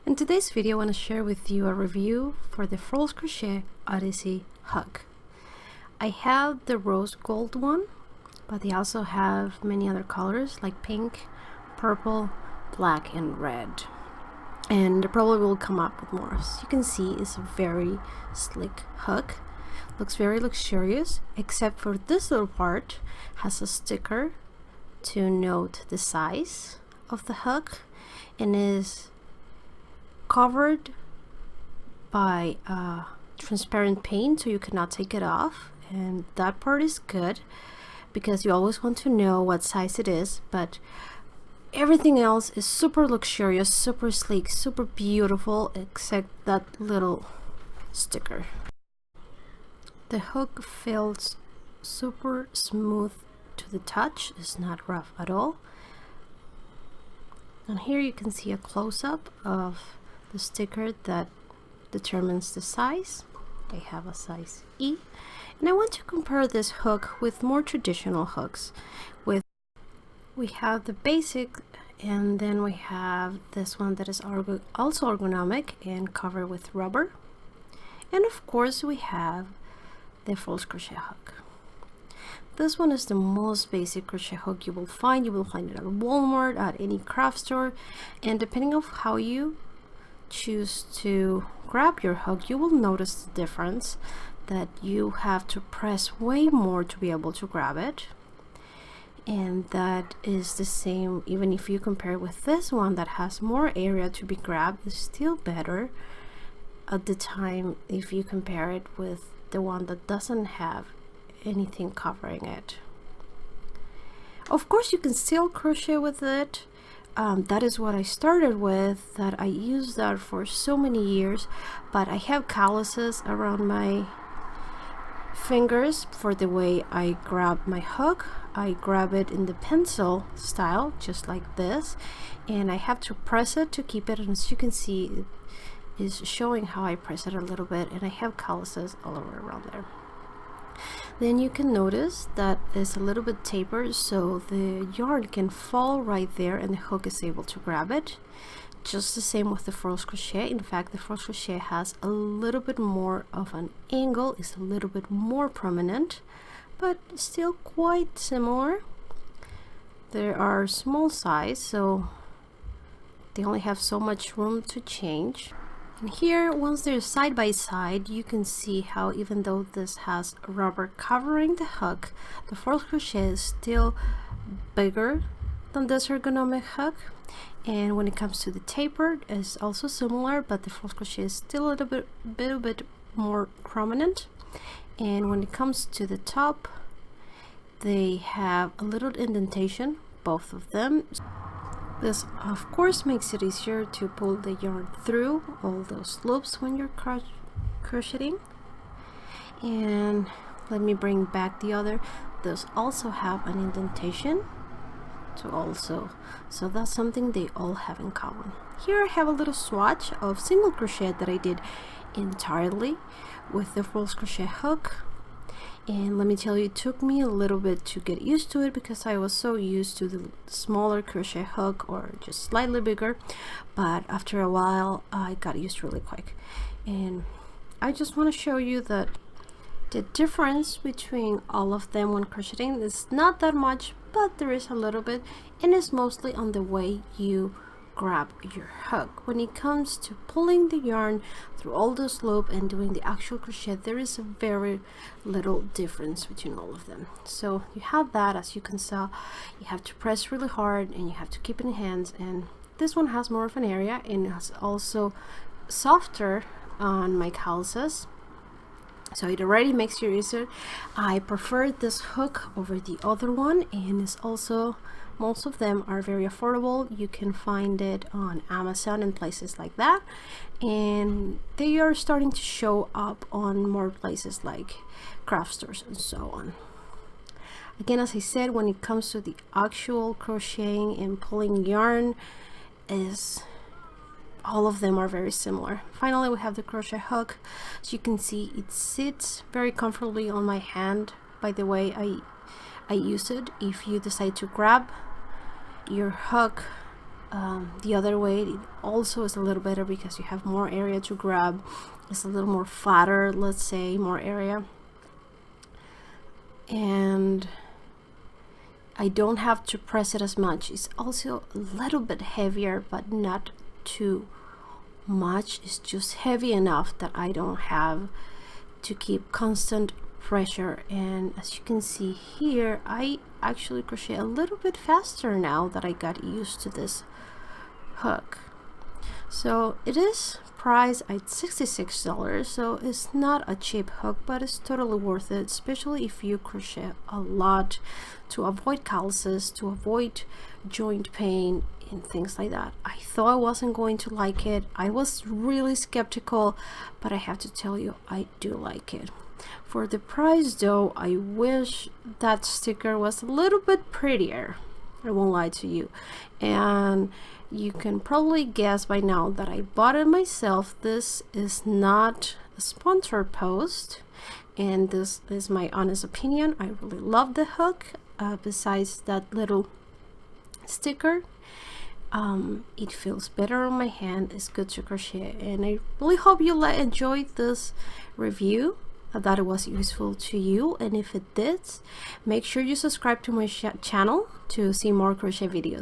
In today's video, I want to share with you a review for the Furls Crochet Odyssey hook. I have the rose gold one, but they also have many other colors like pink, purple, black, and red. And they probably will come up with more. As you can see, it's a very slick hook. Looks very luxurious, except for this little part has a sticker to note the size of the hook and is covered by transparent paint, so you cannot take it off, and that part is good because you always want to know what size it is. But everything else is super luxurious, super sleek, super beautiful, except that little sticker. The hook feels super smooth to the touch. It's not rough at all. And here you can see a close-up of the sticker that determines the size. I have a size E, and I want to compare this hook with more traditional hooks. We have the basic, and then we have this one that is also ergonomic and covered with rubber, and of course we have the Furls Crochet hook. This one is the most basic crochet hook you will find. You will find it at Walmart, at any craft store, and depending on how you choose to grab your hook, you will notice the difference that you have to press way more to be able to grab it. And that is the same even if you compare with this one that has more area to be grabbed. It's still better at the time if you compare it with the one that doesn't have anything covering it. Of course, you can still crochet with it. That is what I started with, that I used that for so many years, but I have calluses around my fingers for the way I grab my hook. I grab it in the pencil style, just like this, and I have to press it to keep it, and as you can see, it is showing how I press it a little bit, and I have calluses all over around there. Then you can notice that it's a little bit tapered, so the yarn can fall right there and the hook is able to grab it. Just the same with the Furls Crochet. In fact, the Furls Crochet has a little bit more of an angle, it's a little bit more prominent, but still quite similar. There are small size, so they only have so much room to change. And here, once they're side by side, you can see how even though this has rubber covering the hook, the Furls Crochet is still bigger than this ergonomic hook. And when it comes to the taper, it's also similar, but the Furls Crochet is still a little bit more prominent. And when it comes to the top, they have a little indentation, both of them. This of course makes it easier to pull the yarn through all those loops when you're crocheting. And let me bring back the other. Those also have an indentation so that's something they all have in common. Here I have a little swatch of single crochet that I did entirely with the Furls Crochet hook. And let me tell you, it took me a little bit to get used to it because I was so used to the smaller crochet hook or just slightly bigger, but after a while I got used really quick. And I just want to show you that the difference between all of them when crocheting is not that much, but there is a little bit, and it's mostly on the way you grab your hook. When it comes to pulling the yarn through all those loops and doing the actual crochet, there is a very little difference between all of them. So you have that, as you can see, you have to press really hard and you have to keep it in hands, and this one has more of an area and it's also softer on my calluses, so it already makes it easier. I prefer this hook over the other one, and it's also, most of them are very affordable. You can find it on Amazon and places like that, and they are starting to show up on more places like craft stores and so on. Again, as I said, when it comes to the actual crocheting and pulling yarn, all of them are very similar. Finally, we have the crochet hook. As you can see, it sits very comfortably on my hand by the way I use it. If you decide to grab your hook the other way, it also is a little better because you have more area to grab. It's a little more flatter, let's say, more area, and I don't have to press it as much. It's also a little bit heavier, but not too much. It's just heavy enough that I don't have to keep constant pressure. And as you can see here, I actually crochet a little bit faster now that I got used to this hook. So it is priced at $66, so it's not a cheap hook, but it's totally worth it, especially if you crochet a lot, to avoid calluses, to avoid joint pain and things like that. I thought I wasn't going to like it. I was really skeptical, but I have to tell you, I do like it. For the price though, I wish that sticker was a little bit prettier. I won't lie to you. And you can probably guess by now that I bought it myself. This is not a sponsored post, and this is my honest opinion. I really love the hook. Besides that little sticker, it feels better on my hand. It's good to crochet, and I really hope you enjoyed this review, that it was useful to you. And if it did, make sure you subscribe to my channel to see more crochet videos.